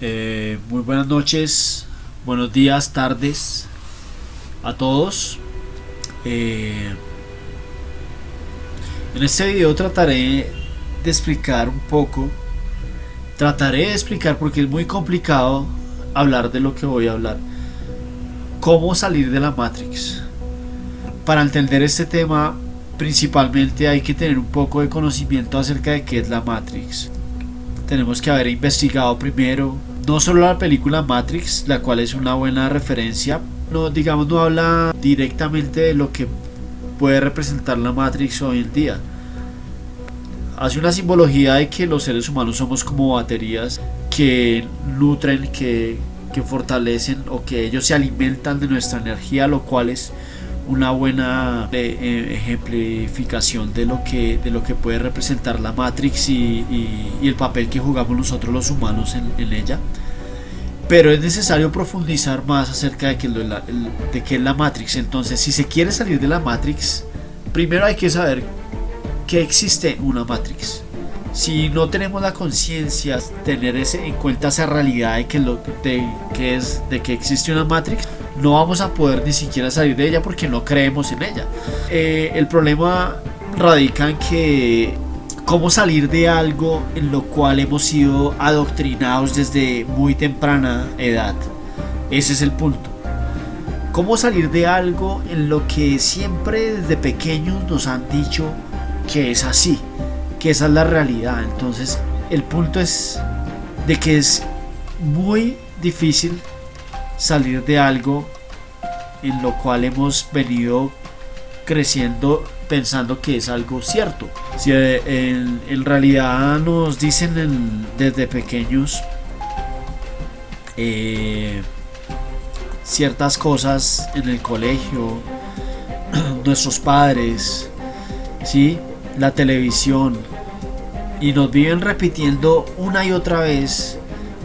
Muy buenas noches, buenos días, tardes a todos. Eh, en este video trataré de explicar porque es muy complicado hablar de lo que voy a hablar. Cómo salir de la Matrix. Para entender este tema, principalmente hay que tener un poco de conocimiento acerca de qué es la Matrix. Tenemos que haber investigado primero no solo la película Matrix, la cual es una buena referencia, no habla directamente de lo que puede representar la Matrix hoy en día. Hace una simbología de que los seres humanos somos como baterías que nutren, que fortalecen o que ellos se alimentan de nuestra energía, lo cual es una buena ejemplificación de lo que puede representar la Matrix y el papel que jugamos nosotros los humanos en ella. Pero es necesario profundizar más acerca de qué es la Matrix. Entonces, si se quiere salir de la Matrix, primero hay que saber que existe una Matrix. Si no tenemos la conciencia, tener en cuenta esa realidad de que existe una Matrix, no vamos a poder ni siquiera salir de ella porque no creemos en ella. El problema radica en que cómo salir de algo en lo cual hemos sido adoctrinados desde muy temprana edad. Ese es el punto. Cómo salir de algo en lo que siempre desde pequeños nos han dicho que es así, que esa es la realidad. Entonces el punto es de que es muy difícil salir de algo en lo cual hemos venido creciendo pensando que es algo cierto. Si en realidad nos dicen desde pequeños ciertas cosas en el colegio, nuestros padres, ¿sí? La televisión, y nos viven repitiendo una y otra vez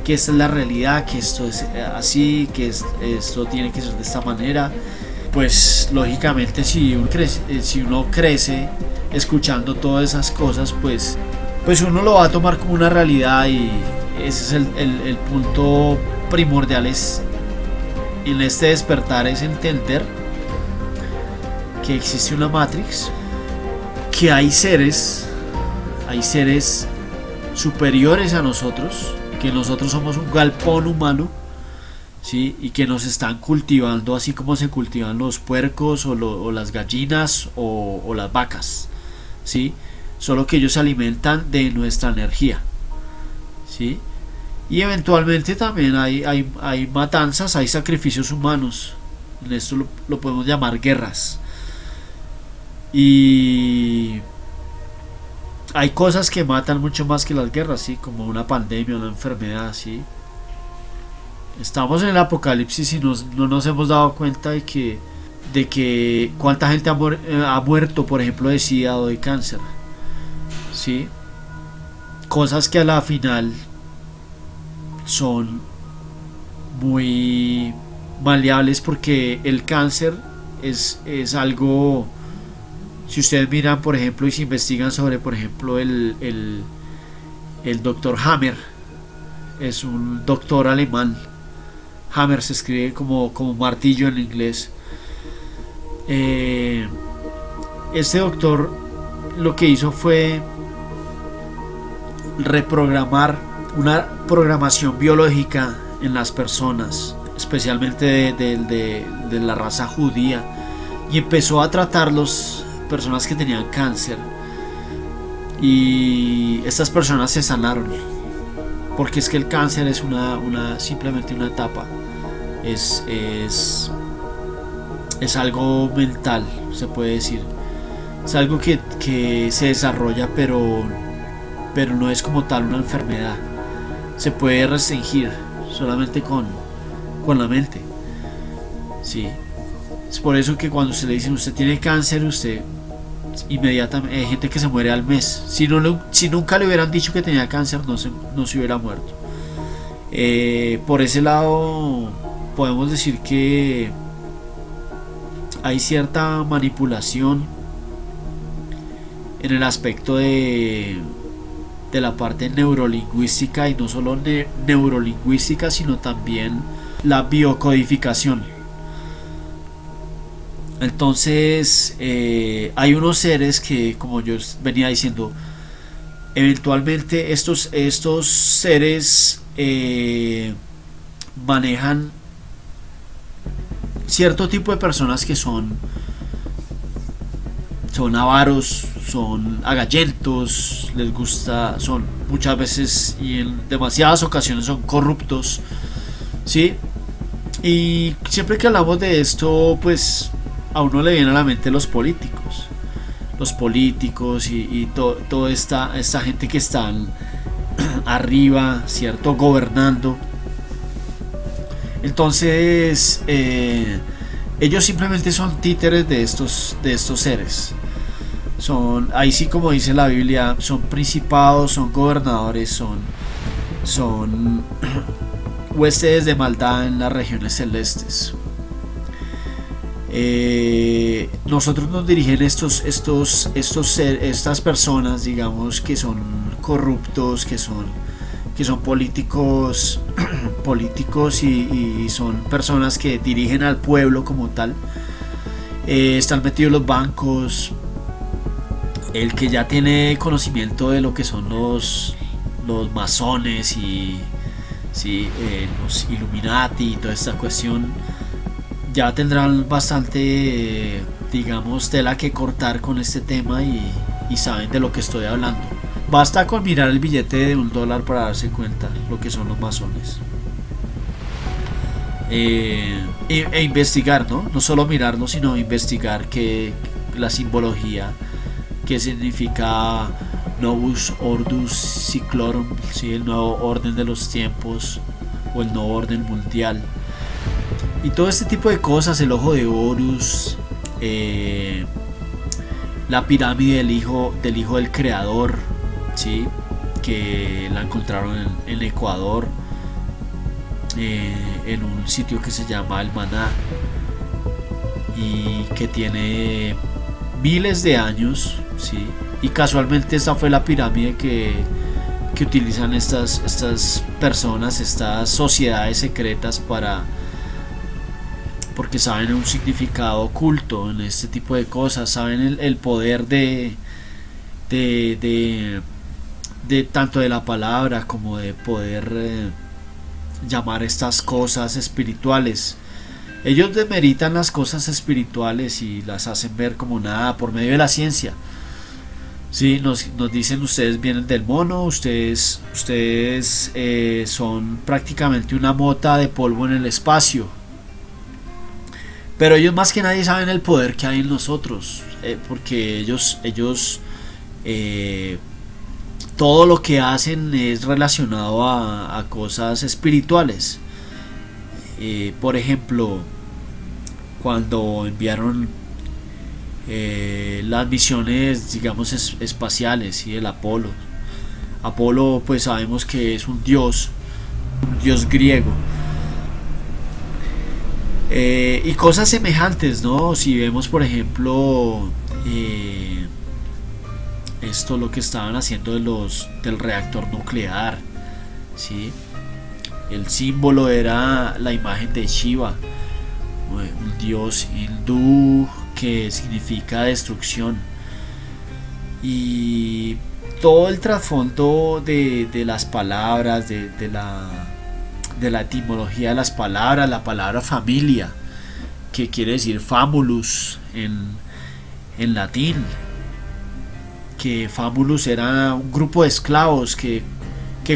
que esta es la realidad, que esto es así, que esto tiene que ser de esta manera. Pues lógicamente si uno crece escuchando todas esas cosas, pues uno lo va a tomar como una realidad, y ese es el punto primordial en este despertar, es entender que existe una Matrix, que hay seres superiores a nosotros, que nosotros somos un galpón humano, ¿sí? Y que nos están cultivando así como se cultivan los puercos o las gallinas o las vacas, ¿sí? Solo que ellos se alimentan de nuestra energía, ¿sí? Y eventualmente también hay matanzas, hay sacrificios humanos. En esto lo podemos llamar guerras. Y hay cosas que matan mucho más que las guerras, ¿sí? Como una pandemia, una enfermedad, ¿sí? Estamos en el apocalipsis y no nos hemos dado cuenta de que cuánta gente ha muerto, por ejemplo, de SIDA o de cáncer, ¿sí? Cosas que a la final son muy maleables, porque el cáncer es algo. Si ustedes miran, por ejemplo, y se investigan sobre, por ejemplo, el doctor Hammer, es un doctor alemán. Hammer se escribe como martillo en inglés. Este doctor lo que hizo fue reprogramar una programación biológica en las personas, especialmente de la raza judía, y empezó a tratarlos, personas que tenían cáncer, y estas personas se sanaron, porque es que el cáncer es simplemente una etapa, es algo mental, se puede decir, es algo que se desarrolla, pero no es como tal una enfermedad, se puede restringir solamente con la mente, sí. Es por eso que cuando usted le dicen usted tiene cáncer, usted inmediatamente, hay gente que se muere al mes. Si nunca le hubieran dicho que tenía cáncer, no se hubiera muerto. Por ese lado podemos decir que hay cierta manipulación en el aspecto de de la parte neurolingüística, y no solo neurolingüística, sino también la biocodificación. Entonces hay unos seres que, como yo venía diciendo, eventualmente estos seres manejan cierto tipo de personas que son avaros, son agallentos, les gusta, son muchas veces y en demasiadas ocasiones son corruptos, ¿sí? Y siempre que hablamos de esto, pues a uno le viene a la mente los políticos y toda esta gente que están arriba, ¿cierto? Gobernando. Entonces ellos simplemente son títeres de estos seres. Son, ahí sí, como dice la Biblia, son principados, son gobernadores, son huestes de maldad en las regiones celestes. Nosotros nos dirigen estas personas, digamos, que son corruptos, que son políticos y son personas que dirigen al pueblo como tal. Están metidos los bancos. El que ya tiene conocimiento de lo que son los masones y ¿sí? Los Illuminati y toda esta cuestión, ya tendrán bastante digamos tela que cortar con este tema y saben de lo que estoy hablando. Basta con mirar el billete de $1 para darse cuenta lo que son los masones. E investigar, no solo mirarlo, sino investigar que la simbología, que significa Novus Ordus Seclorum, ¿sí? El nuevo orden de los tiempos o el nuevo orden mundial, y todo este tipo de cosas, el ojo de Horus, la pirámide del hijo del creador, ¿sí? Que la encontraron en Ecuador, en un sitio que se llama El Maná, y que tiene miles de años, ¿sí? Y casualmente esta fue la pirámide que utilizan estas personas, estas sociedades secretas, porque saben un significado oculto en este tipo de cosas, saben el poder de tanto de la palabra como de poder llamar estas cosas espirituales. Ellos demeritan las cosas espirituales y las hacen ver como nada por medio de la ciencia. Sí, nos dicen: ustedes vienen del mono, ustedes son prácticamente una mota de polvo en el espacio. Pero ellos más que nadie saben el poder que hay en nosotros, porque ellos todo lo que hacen es relacionado a cosas espirituales. Por ejemplo, cuando enviaron las misiones, digamos, espaciales, y el Apolo, pues sabemos que es un dios griego, y cosas semejantes, ¿no? Si vemos, por ejemplo, esto, lo que estaban haciendo del reactor nuclear, ¿sí? El símbolo era la imagen de Shiva, un dios hindú que significa destrucción, y todo el trasfondo de las palabras, de la etimología de las palabras, la palabra familia, que quiere decir famulus en latín, que famulus era un grupo de esclavos que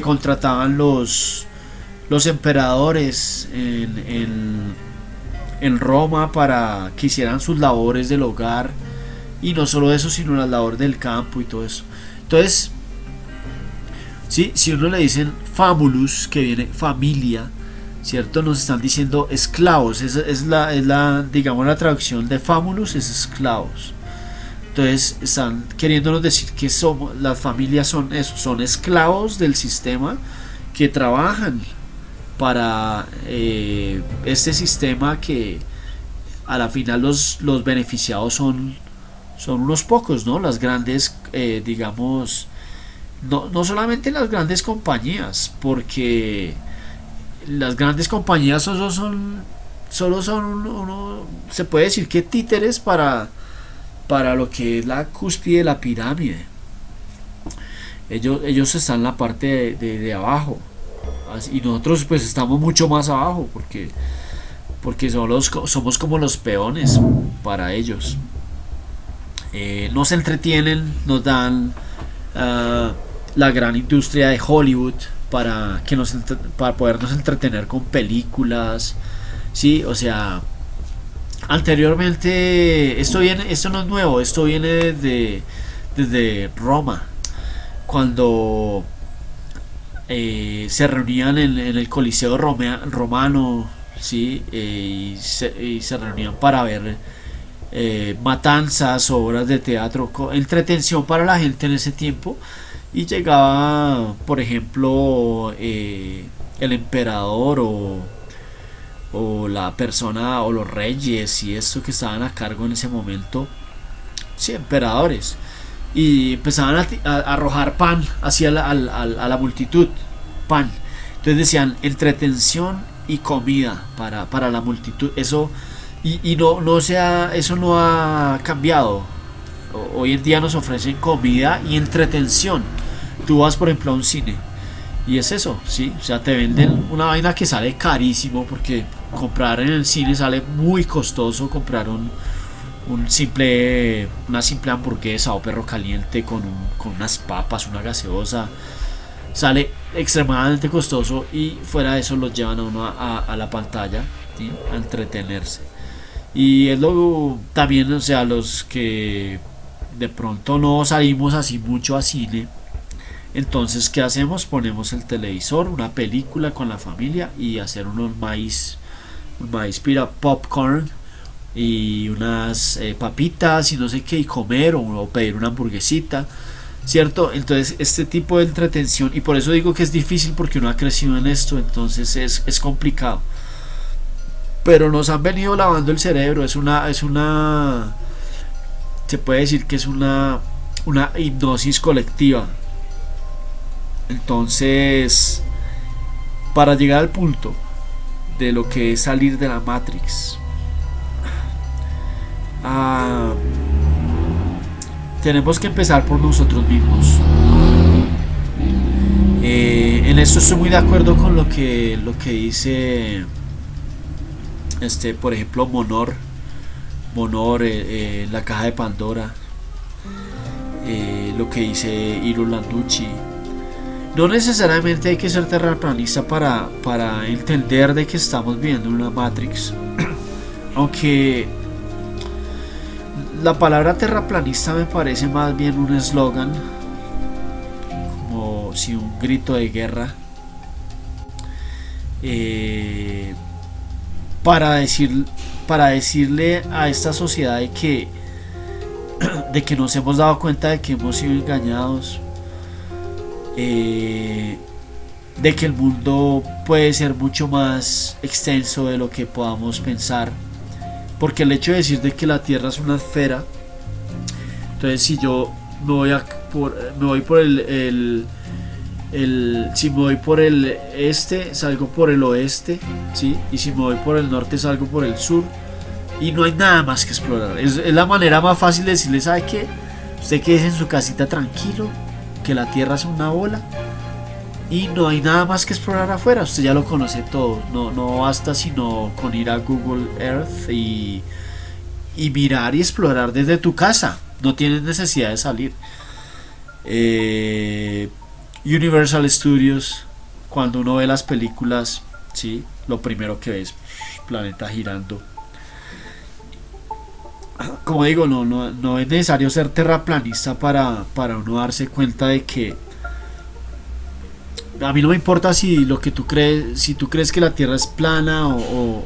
contrataban los emperadores en Roma para que hicieran sus labores del hogar, y no solo eso, sino las labores del campo y todo eso. Entonces, ¿sí? Si uno le dicen famulus, que viene familia, ¿cierto? Nos están diciendo esclavos. Es la digamos, la traducción de famulus es esclavos. Entonces están queriéndonos decir que las familias son eso, son esclavos del sistema que trabajan para este sistema, que a la final los beneficiados son unos pocos, ¿no? Las grandes, digamos, no solamente las grandes compañías, porque las grandes compañías solo son se puede decir que títeres para lo que es la cúspide de la pirámide. Ellos están en la parte de abajo, y nosotros pues estamos mucho más abajo, porque somos como los peones para ellos. Nos entretienen, nos dan ah, la gran industria de Hollywood para podernos entretener con películas, sí, o sea, anteriormente esto no es nuevo, esto viene desde Roma, cuando se reunían en el Coliseo Romano, sí, y se reunían para ver matanzas, obras de teatro, entretención para la gente en ese tiempo. Y llegaba, por ejemplo, el emperador o la persona o los reyes y esto que estaban a cargo en ese momento, sí, emperadores, y empezaban a arrojar pan hacia a la multitud, pan. Entonces decían entretención y comida para la multitud. Eso y eso no ha cambiado. Hoy en día nos ofrecen comida y entretención. Tú vas, por ejemplo, a un cine y es eso, ¿sí? O sea, te venden una vaina que sale carísimo, porque comprar en el cine sale muy costoso. Comprar una simple hamburguesa o perro caliente con unas papas, una gaseosa, sale extremadamente costoso, y fuera de eso los llevan a uno a la pantalla, ¿sí? A entretenerse. Y es lo también, o sea, los que de pronto no salimos así mucho a cine, entonces ¿qué hacemos? Ponemos el televisor, una película con la familia, y hacer un maíz pira, popcorn y unas papitas y no sé qué, y comer o pedir una hamburguesita, ¿cierto? Entonces este tipo de entretención, y por eso digo que es difícil, porque uno ha crecido en esto, entonces es complicado. Pero nos han venido lavando el cerebro, se puede decir que es una hipnosis colectiva. Entonces, para llegar al punto de lo que es salir de la Matrix, ah, tenemos que empezar por nosotros mismos. En esto estoy muy de acuerdo con lo que dice, por ejemplo, Monor, la caja de Pandora, lo que dice Hiro Landucci. No necesariamente hay que ser terraplanista para entender de que estamos viviendo una Matrix. Aunque la palabra terraplanista me parece más bien un eslogan, como si un grito de guerra, para decirle a esta sociedad de que nos hemos dado cuenta de que hemos sido engañados, de que el mundo puede ser mucho más extenso de lo que podamos pensar, porque el hecho de decir de que la Tierra es una esfera, entonces si yo me voy por si me voy por el este, salgo por el oeste, ¿sí? Y si me voy por el norte, salgo por el sur, y no hay nada más que explorar. Es la manera más fácil de decirle: ¿sabe qué? Usted quédese en su casita tranquilo, que la Tierra es una bola y no hay nada más que explorar afuera. Usted ya lo conoce todo. No basta sino con ir a Google Earth y mirar y explorar desde tu casa. No tienes necesidad de salir. Universal Studios, cuando uno ve las películas, ¿sí? Lo primero que ves, planeta girando. Como digo, no es necesario ser terraplanista para uno darse cuenta de que, a mí no me importa si tú crees que la Tierra es plana o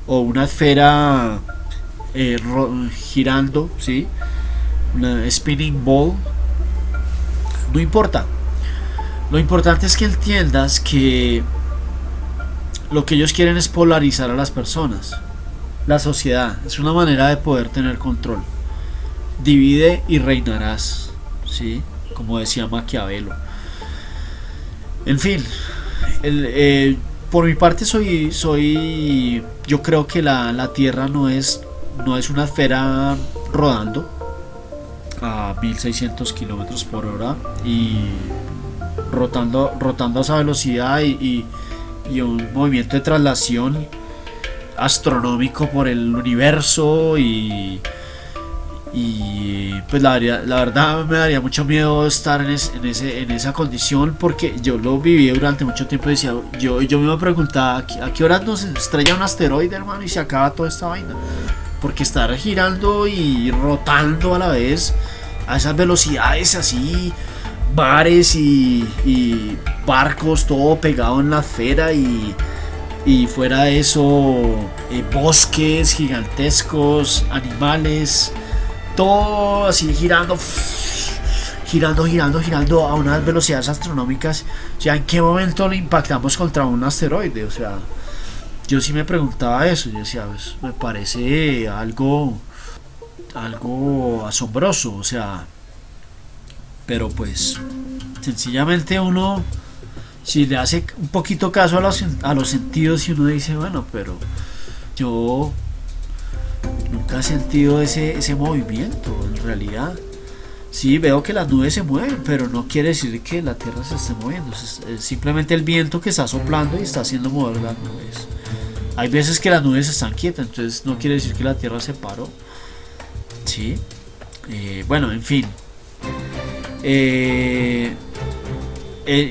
una esfera girando, ¿sí? Una spinning ball. No importa. Lo importante es que entiendas que lo que ellos quieren es polarizar a las personas. La sociedad es una manera de poder tener control. Divide y reinarás, ¿sí? como decía Maquiavelo. En fin, por mi parte yo creo que la Tierra no es una esfera rodando a 1600 kilómetros por hora y rotando a esa velocidad y un movimiento de traslación astronómico por el universo y pues la verdad me daría mucho miedo estar en esa condición, porque yo lo viví durante mucho tiempo y decía, yo me preguntaba a qué hora nos estrella un asteroide, hermano, y se acaba toda esta vaina, porque estar girando y rotando a la vez a esas velocidades así, mares y barcos, todo pegado en la esfera y fuera de eso bosques gigantescos, animales, todo así girando a unas velocidades astronómicas. O sea, ¿en qué momento le impactamos contra un asteroide? O sea, yo sí me preguntaba eso. Yo decía, pues, me parece algo asombroso. O sea, pero pues sencillamente uno, si le hace un poquito caso a los sentidos, y uno dice, bueno, pero yo nunca he sentido ese movimiento. En realidad sí veo que las nubes se mueven, pero no quiere decir que la Tierra se esté moviendo. Es simplemente el viento que está soplando y está haciendo mover las nubes. Hay veces que las nubes están quietas, entonces no quiere decir que la Tierra se paró. Sí. Bueno, en fin,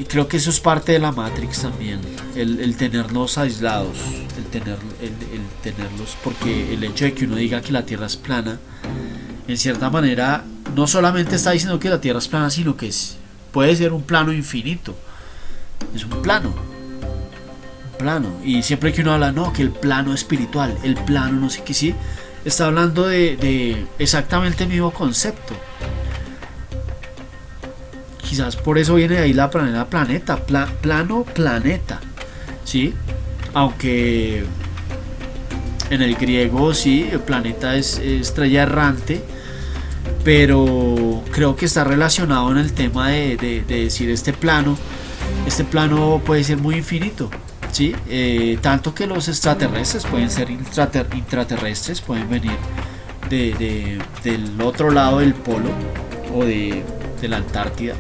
creo que eso es parte de la Matrix también, el tenernos aislados, el tenerlos, porque el hecho de que uno diga que la Tierra es plana, en cierta manera, no solamente está diciendo que la Tierra es plana, sino que puede ser un plano infinito. Es un plano, y siempre que uno habla, no, que el plano espiritual, el plano no sé qué, sí, está hablando de exactamente el mismo concepto. Quizás por eso viene de ahí la planeta, plano planeta, ¿sí? Aunque en el griego sí, el planeta es estrella errante, pero creo que está relacionado en el tema de decir este plano puede ser muy infinito, ¿sí? Tanto que los extraterrestres pueden ser intraterrestres, pueden venir del otro lado del polo o de la Antártida,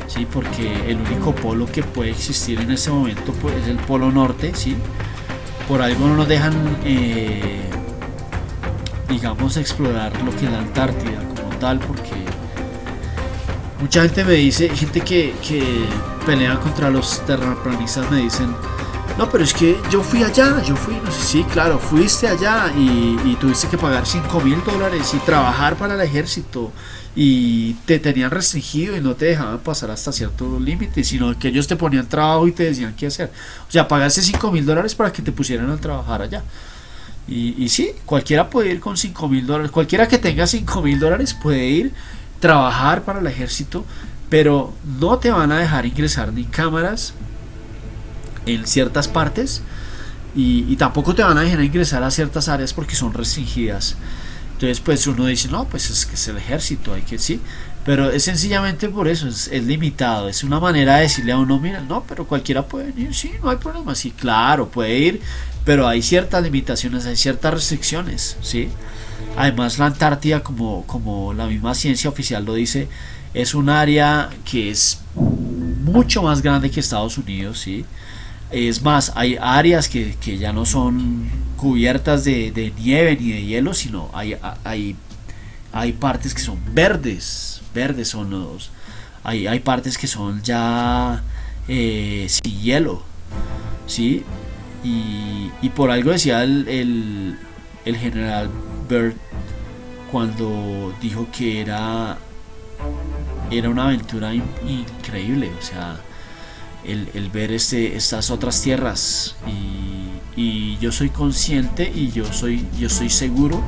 ¿sí? Porque el único polo que puede existir en este momento, pues, es el polo norte, ¿sí? Por algo no nos dejan digamos explorar lo que es la Antártida como tal, porque mucha gente me dice, gente que pelea contra los terraplanistas, me dicen, no, pero es que yo fui, no sé, sí, claro, fuiste allá y tuviste que pagar $5,000 y trabajar para el ejército y te tenían restringido y no te dejaban pasar hasta cierto límite, sino que ellos te ponían trabajo y te decían qué hacer. O sea, pagaste $5,000 para que te pusieran a trabajar allá. Y sí, cualquiera puede ir con $5,000, cualquiera que tenga $5,000 puede ir, trabajar para el ejército, pero no te van a dejar ingresar ni cámaras en ciertas partes y tampoco te van a dejar ingresar a ciertas áreas porque son restringidas. Entonces pues uno dice, no, pues es que es el ejército, hay que, sí, pero es sencillamente por eso, es limitado, es una manera de decirle a uno, mira, no, pero cualquiera puede ir, sí, no hay problema, sí, claro, puede ir, pero hay ciertas limitaciones, hay ciertas restricciones, sí. Además la Antártida, como la misma ciencia oficial lo dice, es un área que es mucho más grande que Estados Unidos, sí. Es más, hay áreas que ya no son cubiertas de nieve ni de hielo, sino hay partes que son verdes son los, hay partes que son ya sin hielo, ¿sí? Y por algo decía el general Byrd cuando dijo que era una aventura increíble, o sea, el ver estas otras tierras y yo soy consciente y yo estoy seguro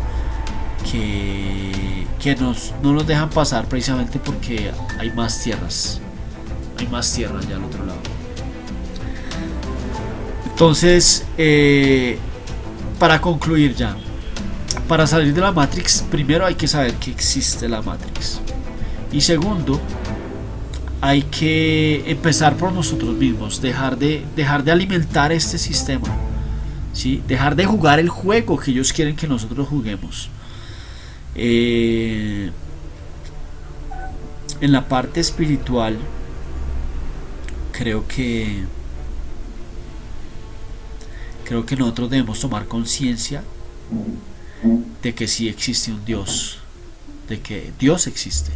que no nos dejan pasar precisamente porque hay más tierras ya al otro lado. Entonces, para concluir ya, para salir de la Matrix, primero hay que saber que existe la Matrix, y segundo, hay que empezar por nosotros mismos, dejar de alimentar este sistema, ¿sí? Dejar de jugar el juego que ellos quieren que nosotros juguemos. En la parte espiritual, creo que nosotros debemos tomar conciencia de que sí existe un Dios, de que Dios existe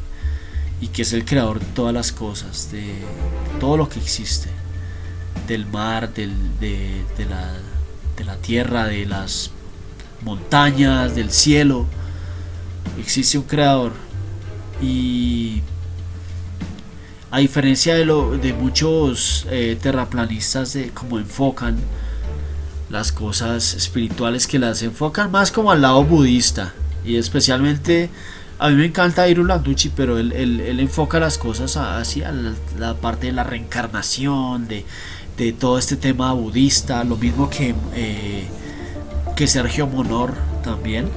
y que es el creador de todas las cosas, de todo lo que existe, del mar, de la tierra, de las montañas, del cielo. Existe un creador, y a diferencia de muchos terraplanistas, de cómo enfocan las cosas espirituales, que las enfocan más como al lado budista, y especialmente a mí me encanta Iru Landucci, pero él enfoca las cosas hacia la parte de la reencarnación, de todo este tema budista, lo mismo que Sergio Monor también.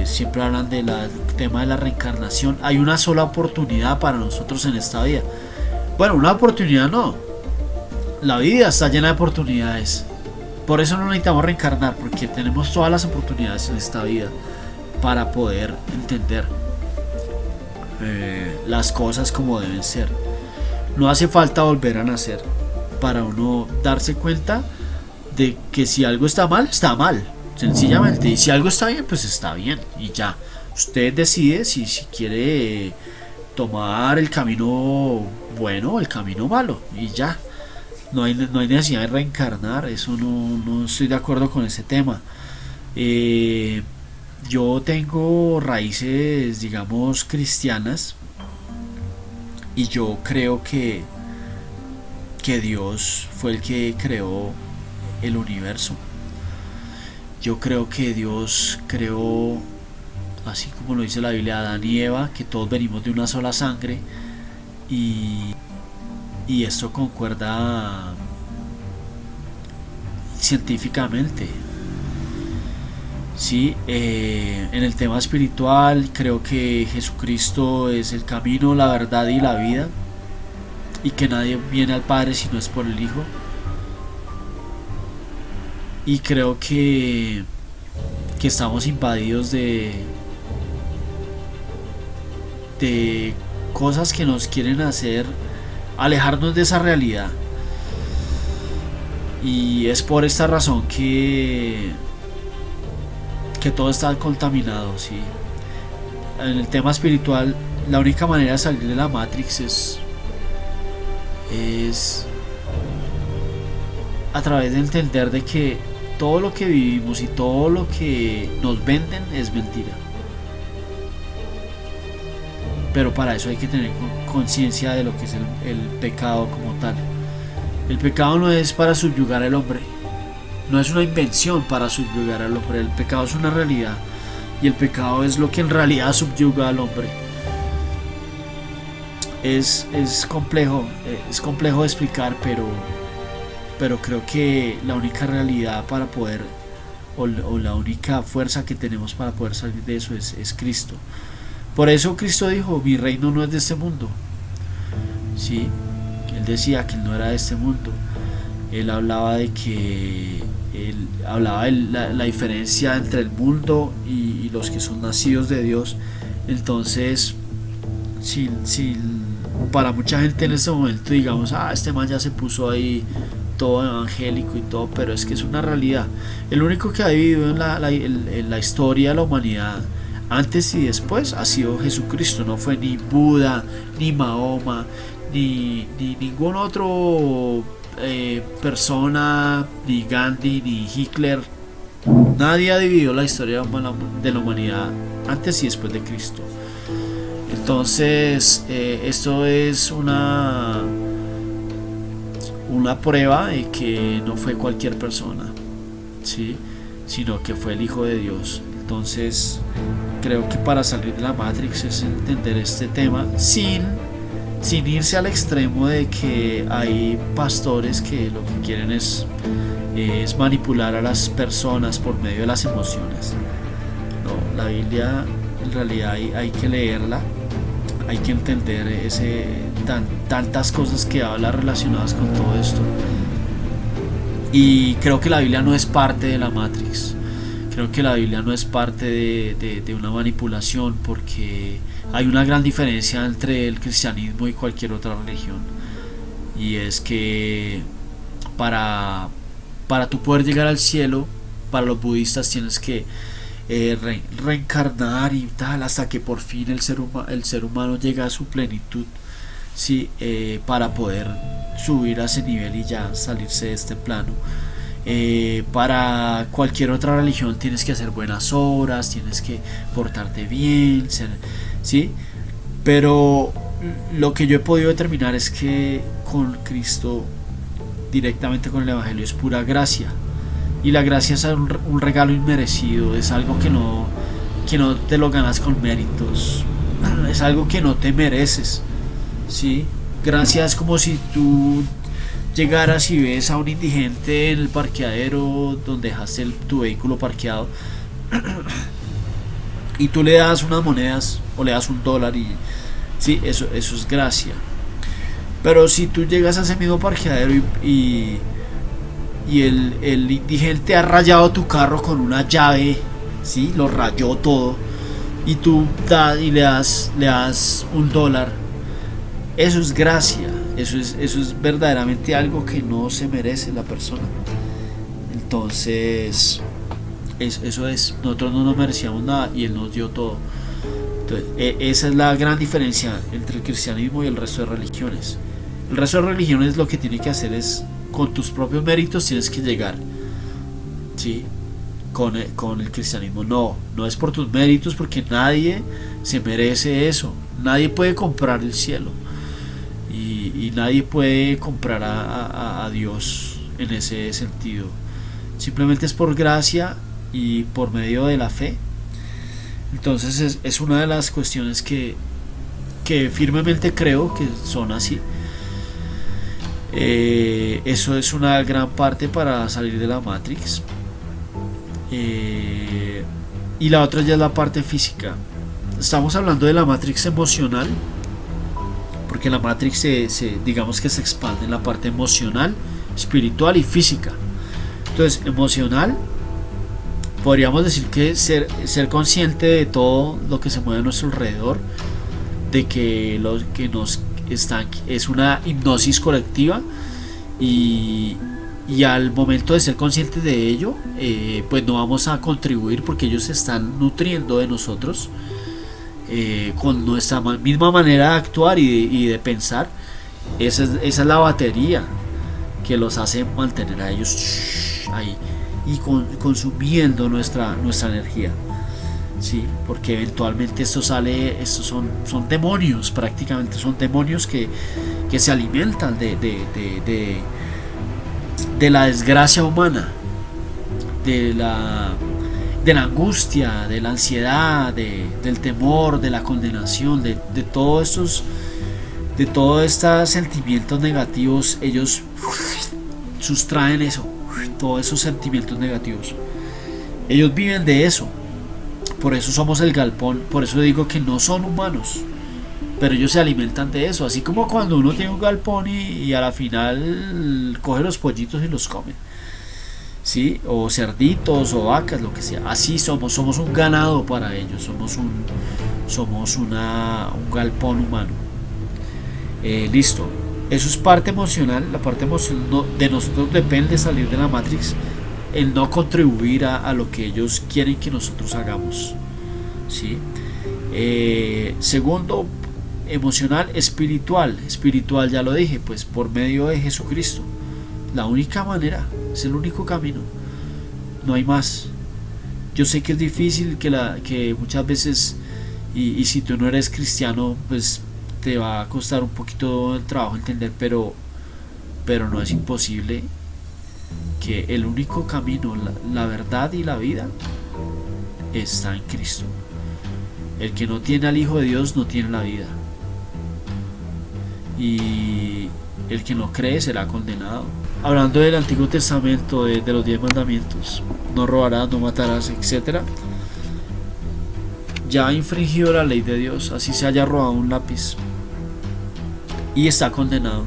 Siempre hablan del tema de la reencarnación. Hay una sola oportunidad para nosotros en esta vida. Bueno, una oportunidad no, la vida está llena de oportunidades. Por eso no necesitamos reencarnar, porque tenemos todas las oportunidades en esta vida para poder entender las cosas como deben ser. No hace falta volver a nacer para uno darse cuenta de que si algo está mal, sencillamente, y si algo está bien, pues está bien, y ya. Usted decide si quiere tomar el camino bueno o el camino malo, y ya. No hay necesidad de reencarnar. Eso no estoy de acuerdo con ese tema. Yo tengo raíces, digamos, cristianas, y yo creo que Dios fue el que creó el universo. Yo creo que Dios creó, así como lo dice la Biblia, a Adán y Eva, que todos venimos de una sola sangre, y esto concuerda científicamente. Sí, en el tema espiritual creo que Jesucristo es el camino, la verdad y la vida, y que nadie viene al Padre si no es por el Hijo. Y creo que estamos invadidos de cosas que nos quieren hacer alejarnos de esa realidad, y es por esta razón que todo está contaminado, ¿sí? En el tema espiritual, la única manera de salir de la Matrix es a través de entender de que todo lo que vivimos y todo lo que nos venden es mentira. Pero para eso hay que tener conciencia de lo que es el pecado como tal. El pecado no es para subyugar al hombre, no es una invención para subyugar al hombre. El pecado es una realidad, y el pecado es lo que en realidad subyuga al hombre. Es complejo de explicar, pero creo que la única realidad para poder, o la única fuerza que tenemos para poder salir de eso es Cristo. Por eso Cristo dijo: mi reino no es de este mundo. Sí, él decía que él no era de este mundo. Él hablaba de la diferencia entre el mundo y los que son nacidos de Dios. Entonces, si para mucha gente en este momento digamos: este man ya se puso ahí todo evangélico y todo, pero es que es una realidad. El único que ha vivido en la historia de la humanidad, antes y después, ha sido Jesucristo. No fue ni Buda, ni Mahoma, ni ningún otro persona, ni Gandhi, ni Hitler. Nadie ha dividido la historia de la humanidad antes y después de Cristo. Entonces, esto es una prueba de que no fue cualquier persona, ¿sí? Sino que fue el Hijo de Dios. Entonces, creo que para salir de la Matrix es entender este tema sin irse al extremo de que hay pastores que lo que quieren es manipular a las personas por medio de las emociones. No, la Biblia en realidad hay que leerla, hay que entender tantas cosas que habla relacionadas con todo esto. Y creo que la Biblia no es parte de la Matrix. Creo que la Biblia no es parte de una manipulación, porque hay una gran diferencia entre el cristianismo y cualquier otra religión. Y es que para tú poder llegar al cielo, para los budistas tienes que reencarnar y tal, hasta que por fin el ser humano llega a su plenitud, ¿sí? Para poder subir a ese nivel y ya salirse de este plano. Para cualquier otra religión tienes que hacer buenas obras, tienes que portarte bien, ¿sí? Pero lo que yo he podido determinar es que con Cristo, directamente con el Evangelio, es pura gracia. Y la gracia es un regalo inmerecido, es algo que no te lo ganas con méritos, es algo que no te mereces, ¿sí? Gracia es como si tú llegaras y ves a un indigente en el parqueadero donde dejaste tu vehículo parqueado y tú le das unas monedas o le das $1 y sí, eso es gracia. Pero si tú llegas a ese mismo parqueadero y el indigente ha rayado tu carro con una llave, ¿sí? Lo rayó todo, y tú le das $1, eso es gracia. Eso es verdaderamente algo que no se merece la persona. Entonces, eso es, nosotros no nos merecíamos nada y Él nos dio todo. Entonces, esa es la gran diferencia entre el cristianismo y el resto de religiones. El resto de religiones lo que tiene que hacer es, con tus propios méritos tienes que llegar, ¿sí? Con el cristianismo no es por tus méritos, porque nadie se merece eso. Nadie puede comprar el cielo. Y nadie puede comprar a Dios en ese sentido. Simplemente es por gracia y por medio de la fe. Entonces es una de las cuestiones que firmemente creo que son así. Eso es una gran parte para salir de la Matrix. Y la otra ya es la parte física. Estamos hablando de la Matrix emocional, porque la Matrix digamos que se expande en la parte emocional, espiritual y física. Entonces, emocional, podríamos decir que ser consciente de todo lo que se mueve a nuestro alrededor, de que lo que nos está es una hipnosis colectiva, y al momento de ser conscientes de ello, pues no vamos a contribuir, porque ellos se están nutriendo de nosotros. Con nuestra misma manera de actuar y de pensar. Esa es la batería que los hace mantener a ellos ahí y consumiendo nuestra energía, ¿sí? Porque eventualmente estos son demonios, prácticamente son demonios que se alimentan de la desgracia humana, de la angustia, de la ansiedad, del temor, de la condenación, de todos estos sentimientos negativos. Ellos sustraen eso, todos esos sentimientos negativos. Ellos viven de eso. Por eso somos el galpón. Por eso digo que no son humanos, pero ellos se alimentan de eso. Así como cuando uno tiene un galpón y a la final coge los pollitos y los come, ¿sí? O cerditos o vacas, lo que sea. Así somos un ganado para ellos, somos un galpón humano. Listo, eso es parte emocional. La parte emocional de nosotros depende, salir de la Matrix, el no contribuir a lo que ellos quieren que nosotros hagamos, ¿sí? Segundo, emocional. Espiritual ya lo dije, pues por medio de Jesucristo. La única manera, es el único camino, no hay más. Yo sé que es difícil, que muchas veces, y si tú no eres cristiano, pues te va a costar un poquito el trabajo entender, pero no es imposible, que el único camino, la verdad y la vida está en Cristo. El que no tiene al Hijo de Dios no tiene la vida, y el que no cree será condenado. Hablando del Antiguo Testamento, de los 10 mandamientos, no robarás, no matarás, etc., ya ha infringido la ley de Dios, así se haya robado un lápiz, y está condenado.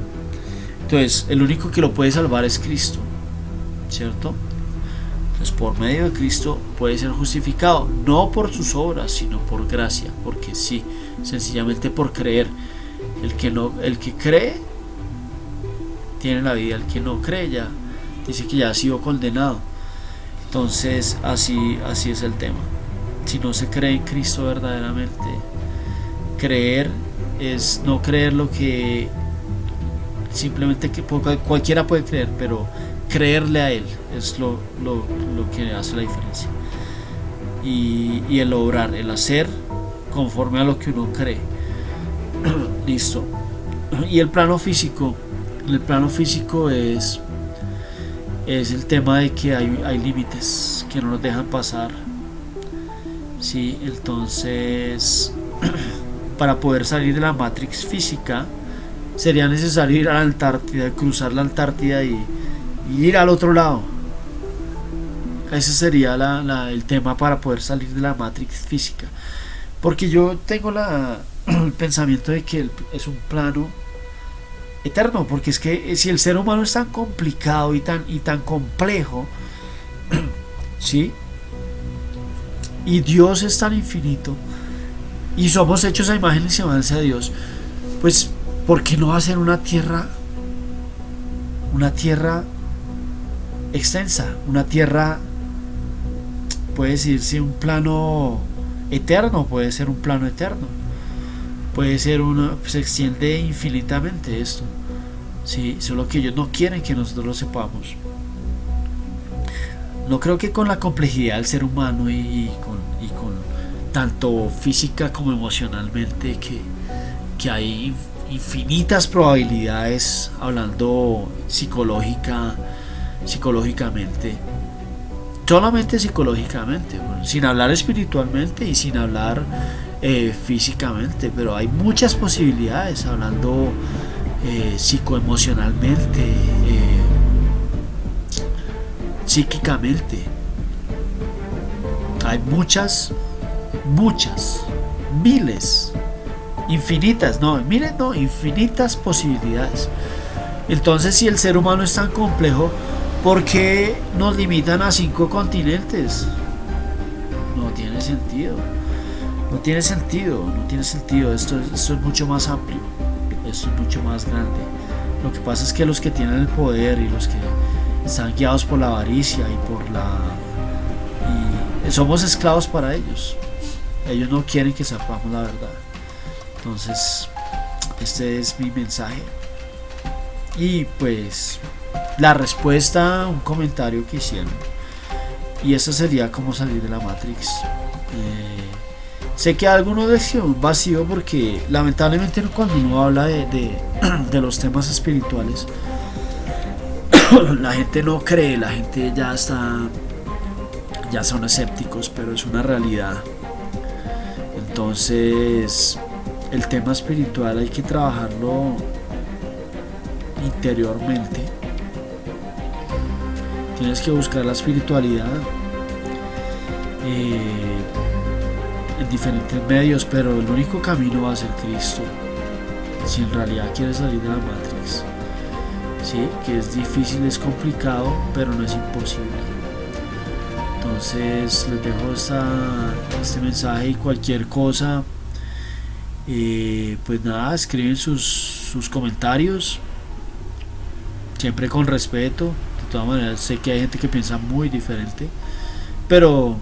Entonces el único que lo puede salvar es Cristo, ¿cierto? Entonces por medio de Cristo puede ser justificado, no por sus obras, sino por gracia, porque sí, sencillamente por creer. El que cree tiene la vida, el que no cree ya dice que ya ha sido condenado. Entonces así es el tema. Si no se cree en Cristo verdaderamente, creer es no creer lo que simplemente que cualquiera puede creer, pero creerle a Él es lo que hace la diferencia. Y el obrar, el hacer conforme a lo que uno cree. Listo. Y el plano físico es el tema de que hay límites que no nos dejan pasar. Sí, entonces para poder salir de la Matrix física sería necesario ir a la Antártida, cruzar la Antártida y ir al otro lado. Ese sería el tema para poder salir de la Matrix física. Porque yo tengo el pensamiento de que es un plano eterno, porque es que si el ser humano es tan complicado y tan complejo, ¿sí? Y Dios es tan infinito y somos hechos a imagen y semejanza de Dios, pues ¿por qué no hacer una tierra extensa, una tierra, puede decirse un plano eterno, puede ser un plano eterno, puede ser se extiende infinitamente esto, sí, solo que ellos no quieren que nosotros lo sepamos. No creo que con la complejidad del ser humano y con tanto física como emocionalmente, que hay infinitas probabilidades, hablando psicológicamente, solamente psicológicamente, bueno, sin hablar espiritualmente y sin hablar físicamente, pero hay muchas posibilidades hablando psicoemocionalmente, psíquicamente. Hay muchas, miles, infinitas posibilidades. Entonces, si el ser humano es tan complejo, ¿por qué nos limitan a 5 continentes? No tiene sentido. Esto es mucho más amplio, esto es mucho más grande. Lo que pasa es que los que tienen el poder y los que están guiados por la avaricia y somos esclavos para ellos. Ellos no quieren que sepamos la verdad. Entonces, este es mi mensaje. Y pues la respuesta a un comentario que hicieron, y esa sería cómo salir de la Matrix. Sé que a algunos les quedó un vacío, porque lamentablemente cuando uno habla de los temas espirituales, la gente no cree, la gente ya son escépticos, pero es una realidad. Entonces el tema espiritual hay que trabajarlo interiormente. Tienes que buscar la espiritualidad en diferentes medios, pero el único camino va a ser Cristo, si en realidad quieres salir de la Matrix. Sí, que es difícil, es complicado, pero no es imposible. Entonces les dejo este mensaje, y cualquier cosa, pues nada, escriben sus comentarios, siempre con respeto. De todas maneras, sé que hay gente que piensa muy diferente, pero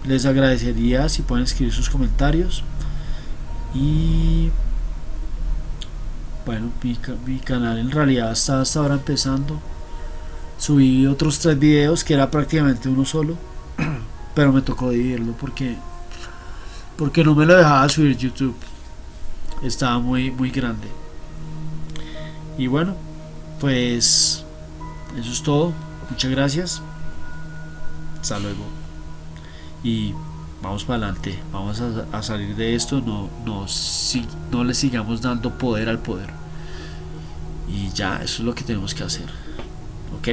les agradecería si pueden escribir sus comentarios. Y bueno, mi canal en realidad está hasta ahora empezando. Subí otros 3 videos, que era prácticamente uno solo, pero me tocó dividirlo porque no me lo dejaba subir YouTube, estaba muy grande. Y bueno, pues eso es todo. Muchas gracias, hasta luego, y vamos para adelante, vamos a salir de esto. No le sigamos dando poder al poder, y ya, eso es lo que tenemos que hacer. Ok.